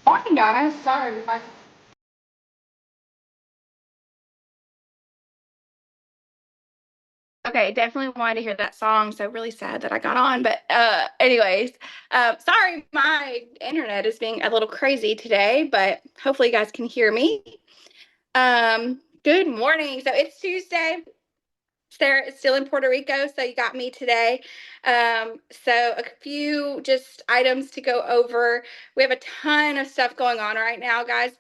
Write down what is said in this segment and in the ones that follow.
Morning, guys. Sorry if I. Okay, definitely wanted to hear that song. So really sad that I got on. But anyways, sorry, my internet is being a little crazy today, but hopefully you guys can hear me. Good morning. So it's Tuesday. Sarah is still in Puerto Rico, so you got me today. So a few just items to go over. We have a ton of stuff going on right now, guys.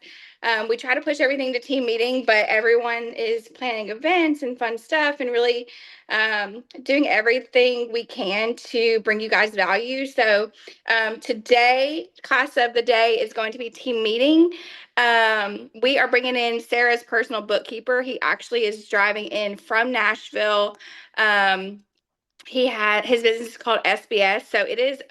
We try to push everything to team meeting, but everyone is planning events and fun stuff and really doing everything we can to bring you guys value. So today, class of the day is going to be team meeting. We are bringing in Sarah's personal bookkeeper. He actually is driving in from Nashville. He had his business is called SBS. So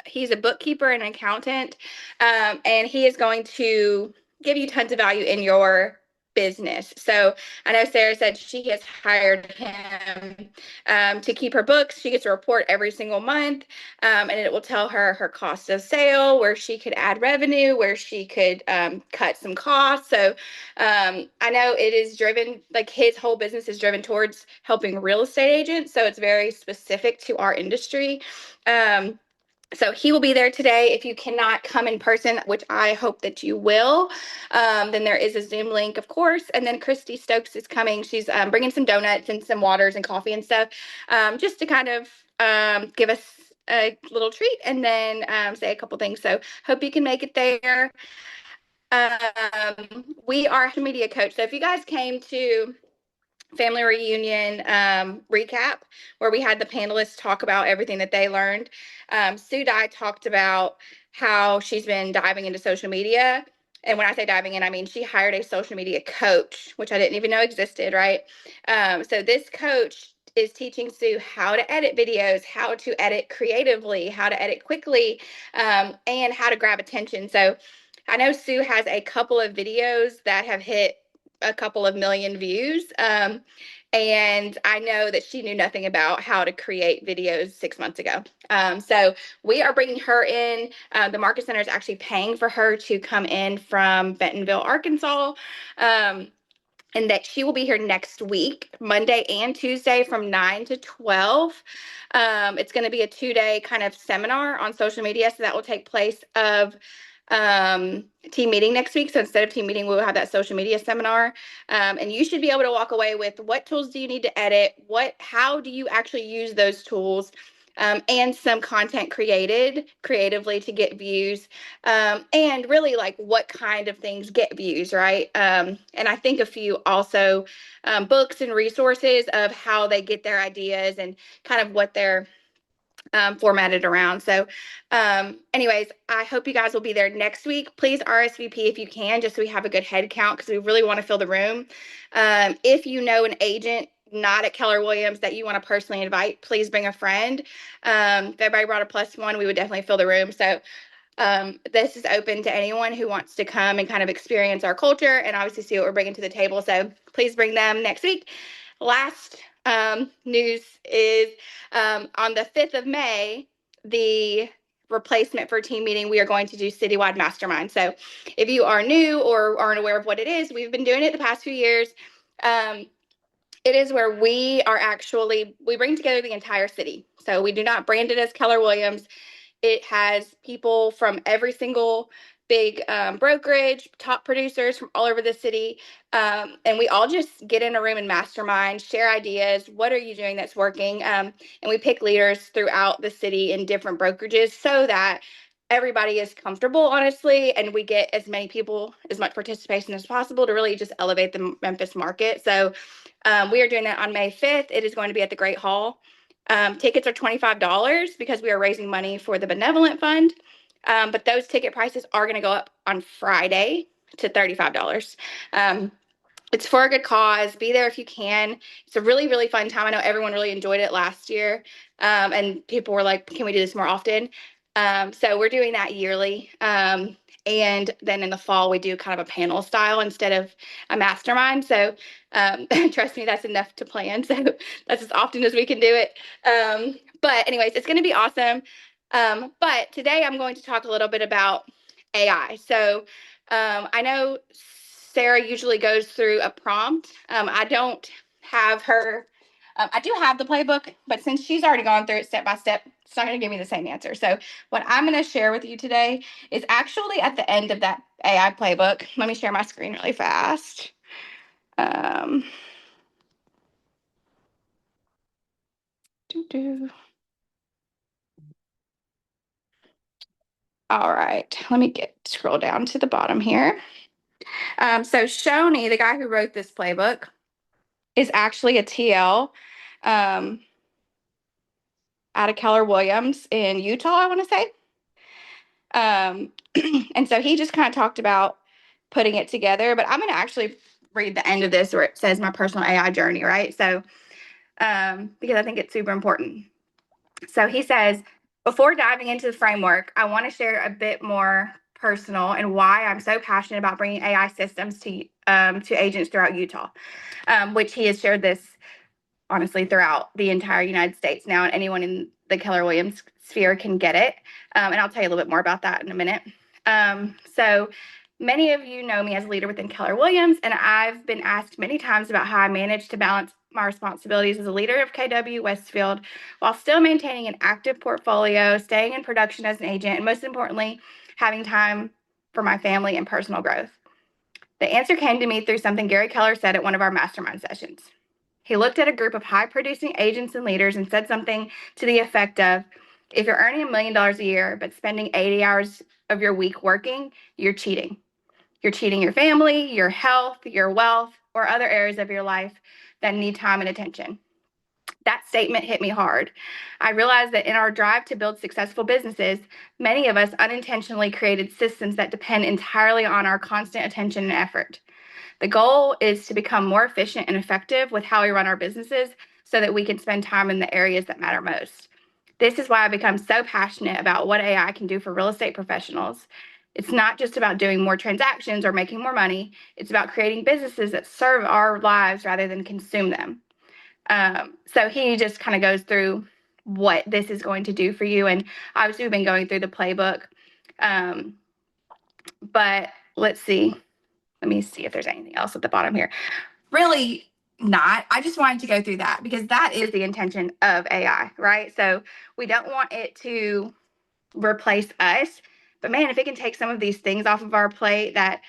he's a bookkeeper and an accountant. And he is going to give you tons of value in your business. So I know Sarah said she has hired him to keep her books. She gets a report every single month, and it will tell her her cost of sale, where she could add revenue, where she could cut some costs. So I know it is driven, like his whole business is driven towards helping real estate agents. So it's very specific to our industry. So he will be there today. If you cannot come in person, which I hope that you will, then there is a Zoom link, of course. And then Christy Stokes is coming. She's bringing some donuts and some waters and coffee and stuff, just to kind of give us a little treat and then say a couple things. So hope you can make it there. We are a social media coach. So if you guys came to family reunion recap where we had the panelists talk about everything that they learned. Sue Dye talked about how she's been diving into social media. And when I say diving in, I mean she hired a social media coach, which I didn't even know existed, right? So this coach is teaching Sue how to edit videos, how to edit creatively, how to edit quickly, and how to grab attention. So I know Sue has a couple of videos that have hit a couple of million views. And I know that she knew nothing about how to create videos 6 months ago. So we are bringing her in. The Market Center is actually paying for her to come in from Bentonville, Arkansas. And that she will be here next week, Monday and Tuesday from 9 to 12. It's going to be a 2-day kind of seminar on social media. So that will take place of team meeting next week. So instead of team meeting, we'll have that social media seminar. And you should be able to walk away with what tools do you need to edit? How do you actually use those tools? And some content created creatively to get views, and really like what kind of things get views, right? And I think a few also books and resources of how they get their ideas and kind of what they're formatted around. So anyways, I hope you guys will be there next week. Please RSVP if you can, just so we have a good head count, because we really want to fill the room. If you know an agent not at Keller Williams that you want to personally invite, please bring a friend. If everybody brought a plus one, we would definitely fill the room. So this is open to anyone who wants to come and kind of experience our culture and obviously see what we're bringing to the table. So please bring them next week. Last news is on the 5th of May, the replacement for team meeting, we are going to do citywide mastermind. So if you are new or aren't aware of what it is, we've been doing it the past few years. It is where we bring together the entire city. So we do not brand it as Keller Williams. It has people from every single big brokerage, top producers from all over the city. And we all just get in a room and mastermind, share ideas. What are you doing that's working? And we pick leaders throughout the city in different brokerages so that everybody is comfortable, honestly, and we get as many people, as much participation as possible to really just elevate the Memphis market. So we are doing that on May 5th. It is going to be at the Great Hall. Tickets are $25 because we are raising money for the Benevolent Fund. But those ticket prices are going to go up on Friday to $35. It's for a good cause. Be there if you can. It's a really, really fun time. I know everyone really enjoyed it last year. And people were like, can we do this more often? So we're doing that yearly. And then in the fall, we do kind of a panel style instead of a mastermind. So trust me, that's enough to plan. So that's as often as we can do it. But anyways, it's going to be awesome. But today I'm going to talk a little bit about AI. So I know Sarah usually goes through a prompt. I don't have her. I do have the playbook, but since she's already gone through it step by step, it's not going to give me the same answer. So, what I'm going to share with you today is actually at the end of that AI playbook. Let me share my screen really fast. Um, All right, let me scroll down to the bottom here. So Shoney, the guy who wrote this playbook, is actually a TL out of Keller Williams in Utah, I want to say. And so he just kind of talked about putting it together, but I'm going to actually read the end of this where it says my personal AI journey, right? So, because I think it's super important. So he says, before diving into the framework, I want to share a bit more personal and why I'm so passionate about bringing AI systems to agents throughout Utah, which he has shared this honestly throughout the entire United States now, and anyone in the Keller Williams sphere can get it. And I'll tell you a little bit more about that in a minute. So many of you know me as a leader within Keller Williams, and I've been asked many times about how I manage to balance my responsibilities as a leader of KW Westfield while still maintaining an active portfolio, staying in production as an agent, and most importantly, having time for my family and personal growth. The answer came to me through something Gary Keller said at one of our mastermind sessions. He looked at a group of high-producing agents and leaders and said something to the effect of, if you're earning $1 million a year but spending 80 hours of your week working, you're cheating. You're cheating your family, your health, your wealth, or other areas of your life that need time and attention. That statement hit me hard. I realized that in our drive to build successful businesses, many of us unintentionally created systems that depend entirely on our constant attention and effort. The goal is to become more efficient and effective with how we run our businesses so that we can spend time in the areas that matter most. This is why I become so passionate about what AI can do for real estate professionals. It's not just about doing more transactions or making more money. It's about creating businesses that serve our lives rather than consume them. So he just kind of goes through what this is going to do for you. And obviously, we've been going through the playbook. But let's see. Let me see if there's anything else at the bottom here. Really not. I just wanted to go through that because that is the intention of AI, right? So we don't want it to replace us. But man, if it can take some of these things off of our plate that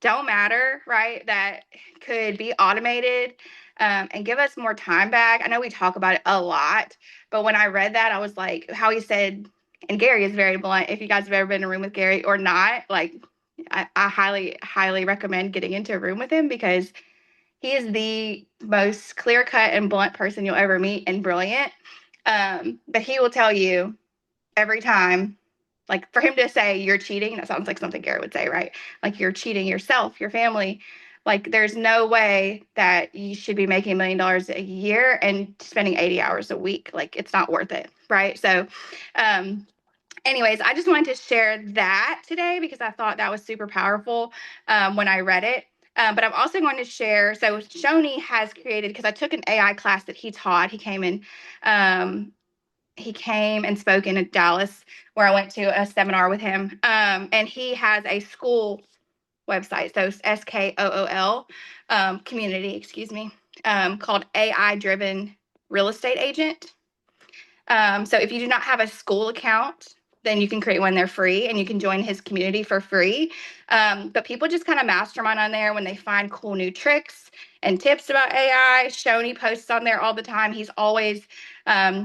don't matter, right? That could be automated and give us more time back. I know we talk about it a lot, but when I read that, I was like, how he said, and Gary is very blunt. If you guys have ever been in a room with Gary or not, like I highly, highly recommend getting into a room with him because he is the most clear cut and blunt person you'll ever meet and brilliant. But he will tell you every time, like for him to say you're cheating, that sounds like something Garrett would say, right? Like you're cheating yourself, your family. Like there's no way that you should be making $1 million a year and spending 80 hours a week. Like it's not worth it, right? So, anyways, I just wanted to share that today because I thought that was super powerful when I read it. But I'm also going to share. So Shoney has created, because I took an AI class that he taught. He came and spoke in Dallas where I went to a seminar with him. And he has a school website, so SKOOL community, excuse me, called AI Driven Real Estate Agent. So if you do not have a school account, then you can create one. They're free and you can join his community for free. But people just kind of mastermind on there when they find cool new tricks and tips about AI. Shoney posts on there all the time. He's always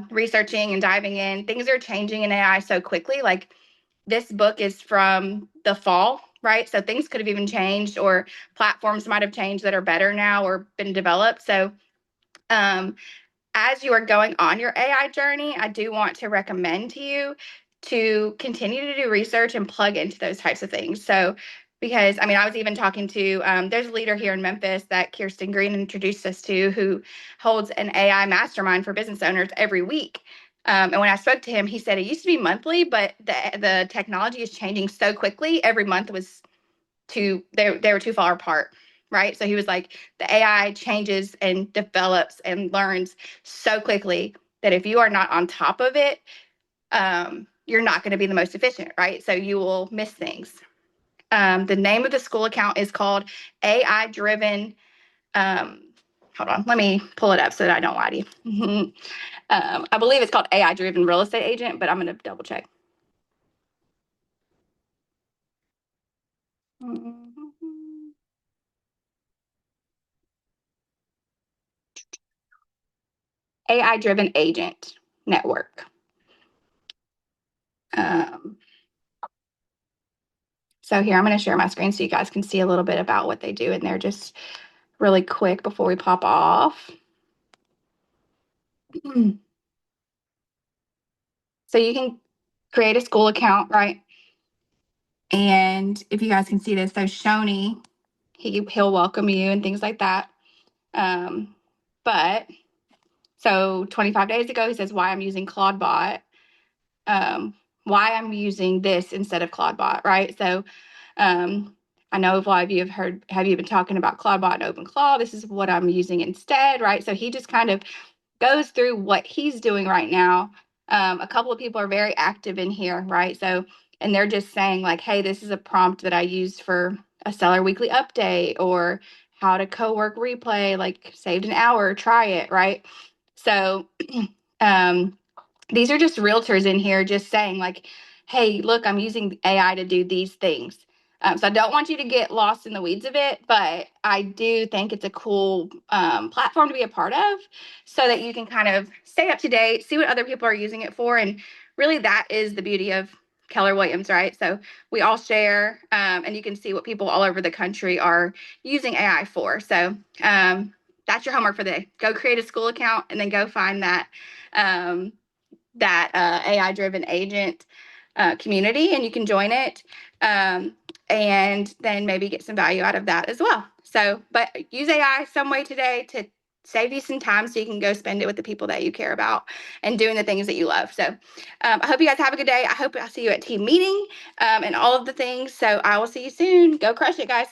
researching and diving in. Things are changing in AI so quickly. Like this book is from the fall, right? So things could have even changed, or platforms might have changed that are better now or been developed. So as you are going on your AI journey, I do want to recommend to you to continue to do research and plug into those types of things. So, because I mean, I was even talking to, there's a leader here in Memphis that Kirsten Green introduced us to who holds an AI mastermind for business owners every week. And when I spoke to him, he said it used to be monthly, but the technology is changing so quickly. Every month was they were too far apart, right? So he was like, the AI changes and develops and learns so quickly that if you are not on top of it, you're not going to be the most efficient, right? So you will miss things. The name of the school account is called AI Driven. Hold on, let me pull it up so that I don't lie to you. I believe it's called AI Driven Real Estate Agent, but I'm going to double check. AI Driven Agent Network. So here, I'm going to share my screen so you guys can see a little bit about what they do in there just really quick before we pop off. So you can create a school account, right? And if you guys can see this, so Shoni, he'll welcome you and things like that. But so 25 days ago, he says why I'm using Claudebot, why I'm using this instead of Claudebot, right? So I know a lot of you have you been talking about Claudebot and OpenClaw? This is what I'm using instead, right? So he just kind of goes through what he's doing right now. A couple of people are very active in here, right? So, and they're just saying like, hey, this is a prompt that I used for a seller weekly update or how to co-work replay, like saved an hour, try it, right? So these are just realtors in here just saying like, hey, look, I'm using AI to do these things. So I don't want you to get lost in the weeds of it, but I do think it's a cool platform to be a part of so that you can kind of stay up to date, see what other people are using it for. And really that is the beauty of Keller Williams, right? So we all share and you can see what people all over the country are using AI for. So that's your homework for the day. Go create a school account and then go find that AI driven agent community and you can join it and then maybe get some value out of that as well. So, but use AI some way today to save you some time so you can go spend it with the people that you care about and doing the things that you love. So I hope you guys have a good day. I hope I'll see you at team meeting and all of the things. So I will see you soon. Go crush it, guys.